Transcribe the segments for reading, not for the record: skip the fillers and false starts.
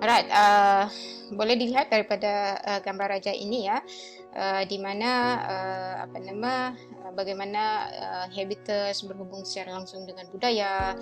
Alright, boleh dilihat daripada gambar raja ini ya, di mana bagaimana habitus berhubung secara langsung dengan budaya,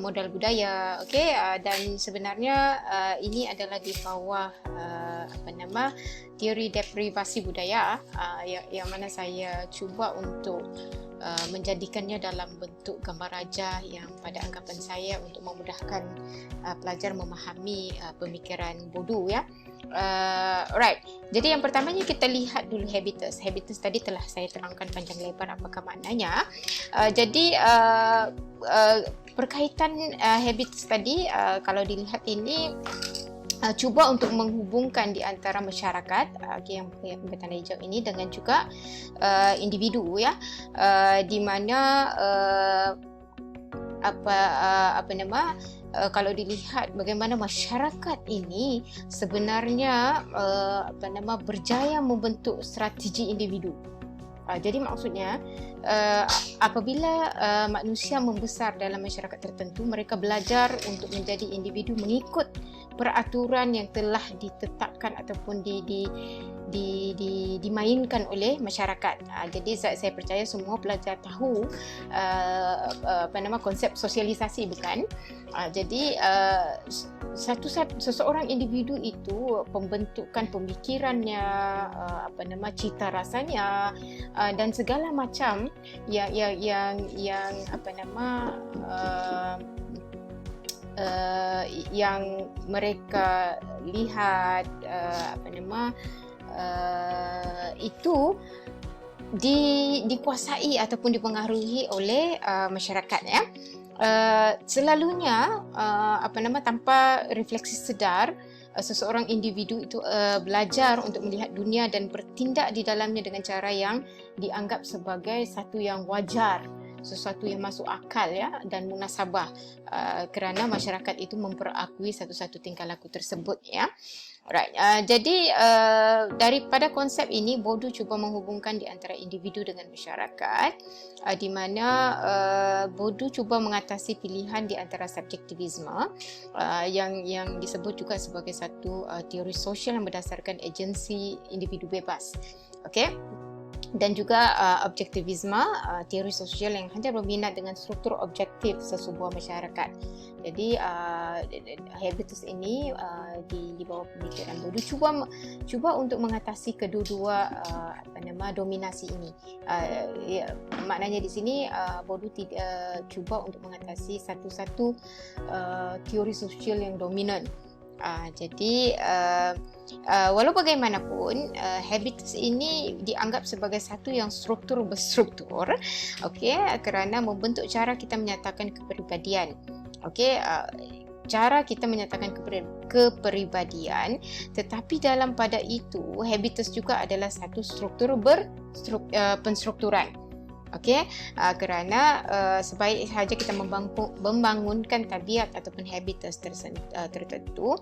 modal budaya, okey, dan sebenarnya ini adalah di bawah teori deprivasi budaya, yang mana saya cuba untuk menjadikannya dalam bentuk gambar raja yang pada anggapan saya untuk memudahkan pelajar memahami pemikiran Bodo ya. Alright. Jadi yang pertamanya kita lihat dulu habitus. Habitus tadi telah saya terangkan panjang lebar apakah maknanya. Jadi berkaitan habitus tadi, kalau dilihat ini cuba untuk menghubungkan di antara masyarakat yang bertanda hijau ini dengan juga individu ya, di mana kalau dilihat bagaimana masyarakat ini sebenarnya berjaya membentuk strategi individu. Jadi maksudnya apabila manusia membesar dalam masyarakat tertentu, mereka belajar untuk menjadi individu mengikut peraturan yang telah ditetapkan ataupun dimainkan oleh masyarakat. Jadi saya percaya semua pelajar tahu konsep sosialisasi, bukan? Jadi seseorang individu itu pembentukan pemikirannya, cita rasanya, dan segala macam yang mereka lihat itu dikuasai ataupun dipengaruhi oleh masyarakat ya. Selalunya tanpa refleksi sedar, seseorang individu itu belajar untuk melihat dunia dan bertindak di dalamnya dengan cara yang dianggap sebagai satu yang wajar, sesuatu yang masuk akal ya, dan munasabah, kerana masyarakat itu memperakui satu-satu tingkah laku tersebut ya. Alright, jadi daripada konsep ini, Bodo cuba menghubungkan di antara individu dengan masyarakat, di mana Bodo cuba mengatasi pilihan di antara subjektivisme, yang disebut juga sebagai satu teori sosial yang berdasarkan agensi individu bebas. Okey. Dan juga objektivisme, teori sosial yang hanya berminat dengan struktur objektif sesebuah masyarakat. Jadi habitus ini di bawah pemikiran Bodo cuba untuk mengatasi kedua-dua dominasi ini. Maknanya di sini Bodo cuba untuk mengatasi satu-satu teori sosial yang dominan. Jadi walau bagaimanapun, habitus ini dianggap sebagai satu yang struktur berstruktur, okey, kerana membentuk cara kita menyatakan kepribadian. Okey, cara kita menyatakan kepribadian, tetapi dalam pada itu habitus juga adalah satu struktur penstrukturan. Okey, kerana sebaik sahaja kita membangunkan tabiat ataupun habitus tertentu,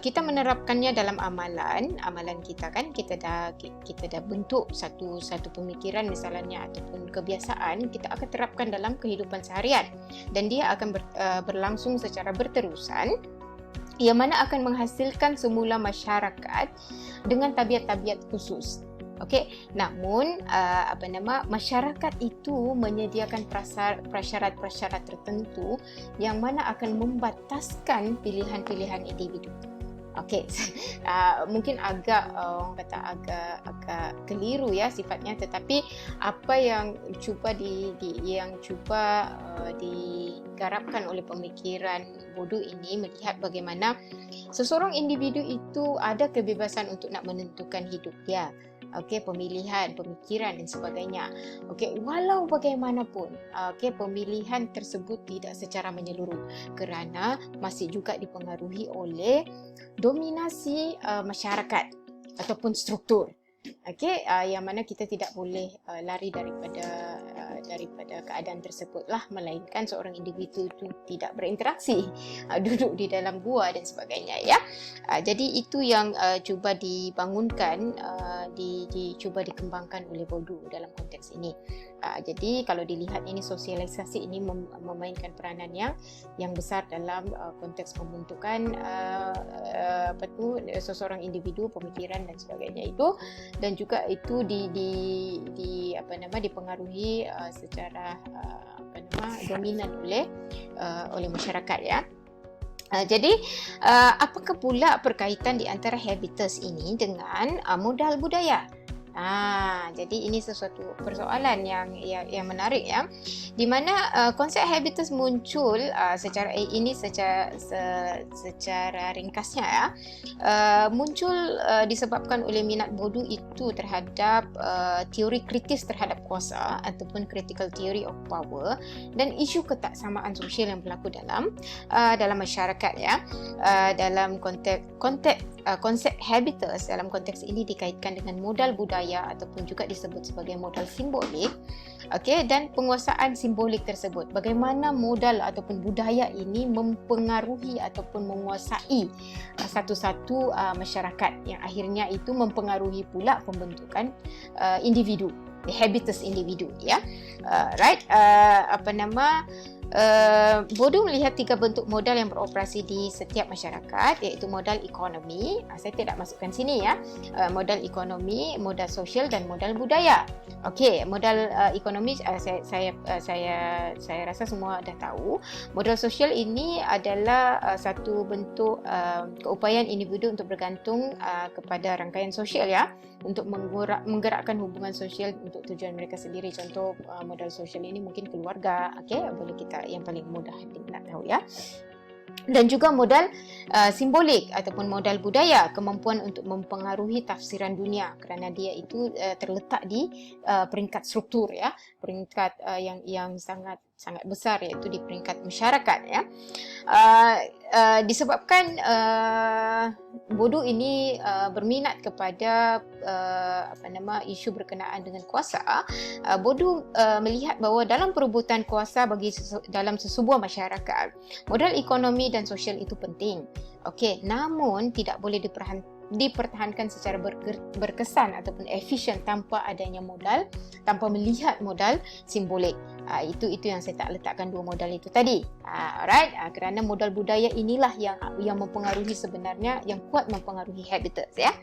kita menerapkannya dalam amalan kita kan, kita dah bentuk satu pemikiran misalnya ataupun kebiasaan, kita akan terapkan dalam kehidupan seharian, dan dia akan berlangsung secara berterusan, yang mana akan menghasilkan semula masyarakat dengan tabiat-tabiat khusus. Okey, namun masyarakat itu menyediakan prasyarat-prasyarat tertentu yang mana akan membataskan pilihan-pilihan individu. Okey, mungkin agak orang kata agak keliru ya sifatnya, tetapi apa yang cuba digarapkan oleh pemikiran Bodo ini melihat bagaimana seseorang individu itu ada kebebasan untuk nak menentukan hidup dia. Okey, pemilihan, pemikiran dan sebagainya. Okey, walau bagaimanapun, pemilihan tersebut tidak secara menyeluruh kerana masih juga dipengaruhi oleh dominasi masyarakat ataupun struktur. Okey, yang mana kita tidak boleh lari daripada keadaan tersebutlah, melainkan seorang individu itu tidak berinteraksi, duduk di dalam gua dan sebagainya ya. Jadi itu yang cuba dibangunkan, cuba dikembangkan oleh Bodo dalam konteks ini. Jadi kalau dilihat ini, sosialisasi ini memainkan peranan yang besar dalam konteks pembentukan seseorang individu, pemikiran dan sebagainya itu, dan juga itu dipengaruhi secara dominan oleh masyarakat, ya. Jadi apakah pula perkaitan di antara habitus ini dengan modal budaya? Jadi ini sesuatu persoalan yang menarik, ya, di mana konsep habitus muncul secara ringkasnya, ya, muncul disebabkan oleh minat bodoh itu terhadap teori kritis terhadap kuasa ataupun critical theory of power dan isu ketaksamaan sosial yang berlaku dalam masyarakat, ya. Dalam konsep habitus dalam konteks ini dikaitkan dengan modal budaya ataupun juga disebut sebagai modal simbolik, dan penguasaan simbolik tersebut. Bagaimana modal ataupun budaya ini mempengaruhi ataupun menguasai satu-satu masyarakat yang akhirnya itu mempengaruhi pula pembentukan individu, the habitus individu, ya. Bodoh melihat 3 bentuk modal yang beroperasi di setiap masyarakat, iaitu modal ekonomi, saya tidak masukkan sini, ya, modal ekonomi, modal sosial dan modal budaya. Modal ekonomi saya rasa semua dah tahu. Modal sosial ini adalah satu bentuk keupayaan individu untuk bergantung kepada rangkaian sosial, ya, untuk menggerakkan hubungan sosial untuk tujuan mereka sendiri. Contoh modal sosial ini mungkin keluarga, boleh kita yang paling mudah nak tahu, ya. Dan juga modal simbolik ataupun modal budaya, kemampuan untuk mempengaruhi tafsiran dunia, kerana dia itu terletak di peringkat struktur, ya, peringkat yang sangat besar, iaitu di peringkat masyarakat, ya. Disebabkan bodoh ini berminat kepada isu berkenaan dengan kuasa, bodoh melihat bahawa dalam perebutan kuasa dalam sesebuah masyarakat, modal ekonomi dan sosial itu penting. Namun tidak boleh dipertahankan secara berkesan ataupun efisien tanpa adanya tanpa melihat modal simbolik. Itu yang saya tak letakkan 2 modal itu tadi. Kerana modal budaya inilah yang mempengaruhi sebenarnya, yang kuat mempengaruhi habitus, ya.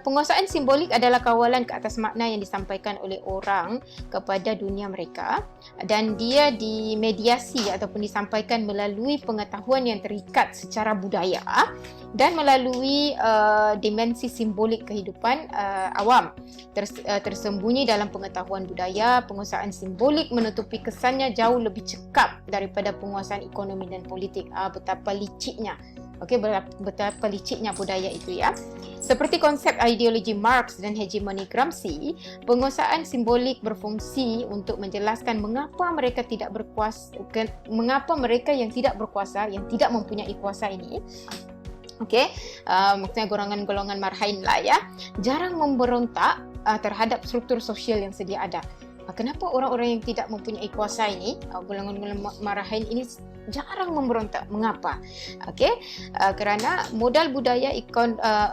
Penguasaan simbolik adalah kawalan ke atas makna yang disampaikan oleh orang kepada dunia mereka, dan dia dimediasi ataupun disampaikan melalui pengetahuan yang terikat secara budaya dan melalui dimensi simbolik kehidupan awam. Tersembunyi dalam pengetahuan budaya, penguasaan simbolik menutupi kesannya jauh lebih cekap daripada penguasaan ekonomi dan politik. Betapa liciknya. Betapa liciknya budaya itu, ya. Seperti konsep ideologi Marx dan hegemoni Gramsci, penguasaan simbolik berfungsi untuk menjelaskan mengapa mereka yang tidak berkuasa, yang tidak mempunyai kuasa ini, maksudnya golongan marhain lah, ya, jarang memberontak terhadap struktur sosial yang sedia ada. Kenapa orang-orang yang tidak mempunyai kuasa ini, golongan marhain ini jarang memberontak? Mengapa? Kerana modal budaya,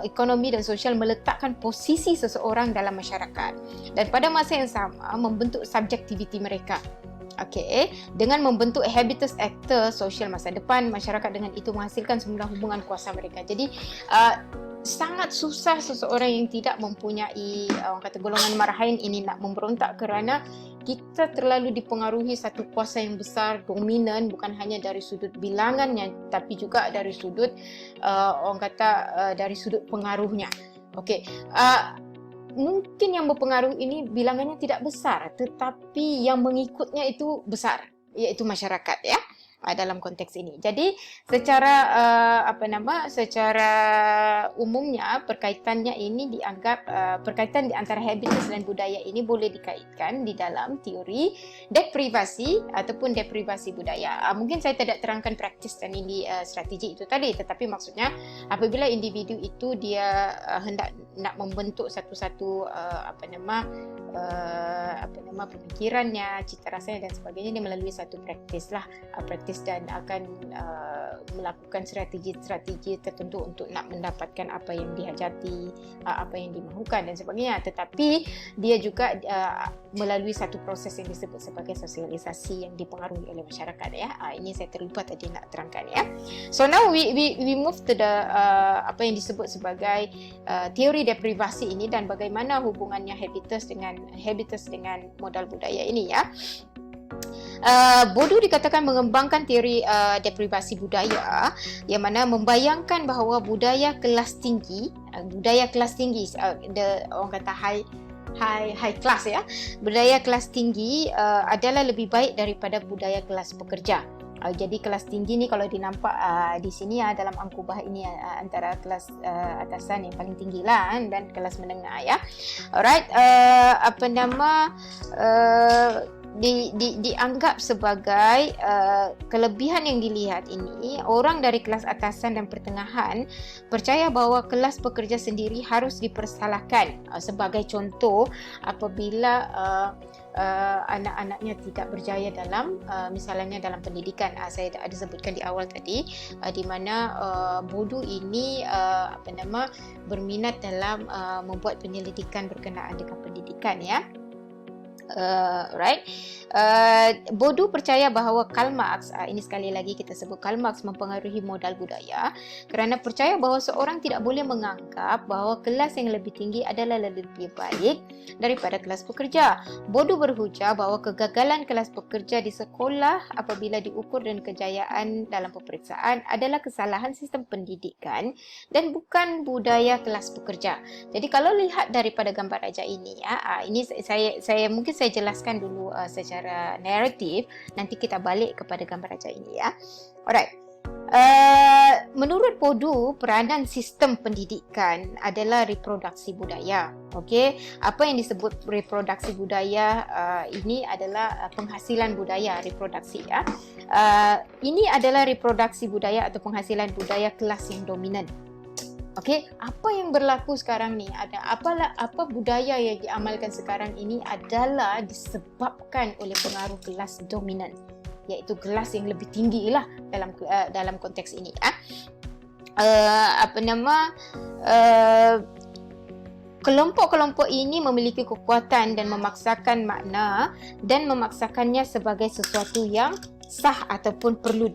ekonomi dan sosial meletakkan posisi seseorang dalam masyarakat dan pada masa yang sama membentuk subjektiviti mereka. Dengan membentuk habitus aktor sosial masa depan masyarakat, dengan itu menghasilkan semula hubungan kuasa mereka. Jadi sangat susah seseorang yang tidak mempunyai golongan marhain ini nak memberontak, kerana kita terlalu dipengaruhi satu kuasa yang besar, dominan, bukan hanya dari sudut bilangannya tapi juga dari sudut dari sudut pengaruhnya. Mungkin yang berpengaruh ini bilangannya tidak besar, tetapi yang mengikutnya itu besar, iaitu masyarakat, ya, dalam konteks ini. Jadi secara umumnya perkaitannya ini dianggap perkaitan di antara habitus dan budaya ini boleh dikaitkan di dalam teori deprivasi ataupun deprivasi budaya. Mungkin saya tidak terangkan praktis dan ini strategi itu tadi, tetapi maksudnya apabila individu itu dia hendak nak membentuk satu-satu pemikirannya, cita rasanya dan sebagainya, dia melalui satu praktis pragmatis dan akan melakukan strategi-strategi tertentu untuk nak mendapatkan apa yang dihajati, apa yang dimahukan dan sebagainya. Tetapi dia juga melalui satu proses yang disebut sebagai sosialisasi yang dipengaruhi oleh masyarakat ya. Ini saya terlupa tadi nak terangkan ya. So now we move to the apa yang disebut sebagai teori deprivasi ini dan bagaimana hubungannya habitus dengan modal budaya ini ya. Bodoh dikatakan mengembangkan teori deprivasi budaya yang mana membayangkan bahawa budaya kelas tinggi, orang kata high class ya, budaya kelas tinggi adalah lebih baik daripada budaya kelas pekerja. Jadi kelas tinggi ni kalau dinampak di sini dalam angkubah ini antara kelas atasan yang paling tinggi lah dan kelas menengah ya. Alright, dianggap sebagai kelebihan yang dilihat ini, orang dari kelas atasan dan pertengahan percaya bahawa kelas pekerja sendiri harus dipersalahkan. Sebagai contoh, apabila anak-anaknya tidak berjaya dalam misalnya dalam pendidikan, saya ada sebutkan di awal tadi, di mana bodoh ini berminat dalam membuat penyelidikan berkenaan dengan pendidikan ya. Right. Bodoh percaya bahawa Karl Marx, ini sekali lagi kita sebut Karl Marx mempengaruhi modal budaya kerana percaya bahawa seorang tidak boleh menganggap bahawa kelas yang lebih tinggi adalah lebih baik daripada kelas pekerja. Bodoh berhujah bahawa kegagalan kelas pekerja di sekolah apabila diukur dengan kejayaan dalam peperiksaan adalah kesalahan sistem pendidikan dan bukan budaya kelas pekerja. Jadi kalau lihat daripada gambar raja ini ya, ini saya mungkin saya jelaskan dulu secara naratif, nanti kita balik kepada gambar raja ini ya. Alright. Menurut Bodoh, peranan sistem pendidikan adalah reproduksi budaya. Okey, apa yang disebut reproduksi budaya ini adalah penghasilan budaya, reproduksi ya. Ini adalah reproduksi budaya atau penghasilan budaya kelas yang dominan. Okey, apa yang berlaku sekarang ni, apa budaya yang diamalkan sekarang ini adalah disebabkan oleh pengaruh kelas dominan, iaitu kelas yang lebih tinggi lah dalam konteks ini ya. Kelompok-kelompok ini memiliki kekuatan dan memaksakan makna dan memaksakannya sebagai sesuatu yang sah ataupun perlu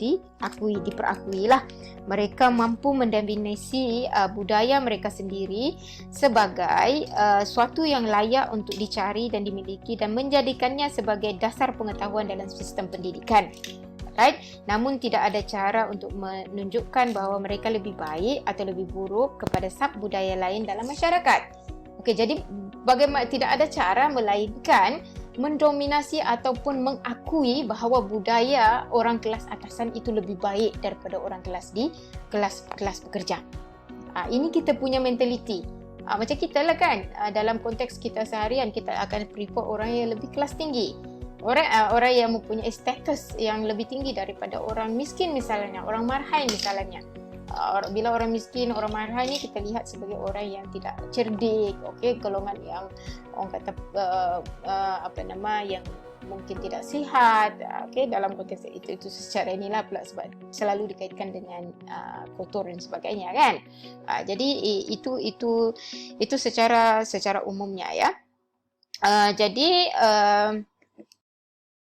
diperakui lah. Mereka mampu mendominasi budaya mereka sendiri sebagai suatu yang layak untuk dicari dan dimiliki dan menjadikannya sebagai dasar pengetahuan dalam sistem pendidikan. Right? Namun tidak ada cara untuk menunjukkan bahawa mereka lebih baik atau lebih buruk kepada sub budaya lain dalam masyarakat. Okey, jadi bagaimana tidak ada cara melainkan mendominasi ataupun mengakui bahawa budaya orang kelas atasan itu lebih baik daripada orang kelas pekerja. Ini kita punya mentaliti. Macam kita lah kan, dalam konteks kita seharian kita akan prefer orang yang lebih kelas tinggi. Orang yang mempunyai status yang lebih tinggi daripada orang miskin misalnya, orang marhain misalnya. Bila orang miskin, orang marhain ni kita lihat sebagai orang yang tidak cerdik, okey, golongan yang orang kata yang mungkin tidak sihat, okey, dalam konteks itu secara inilah pula sebab selalu dikaitkan dengan kotor dan sebagainya kan. Jadi itu secara umumnya ya. Jadi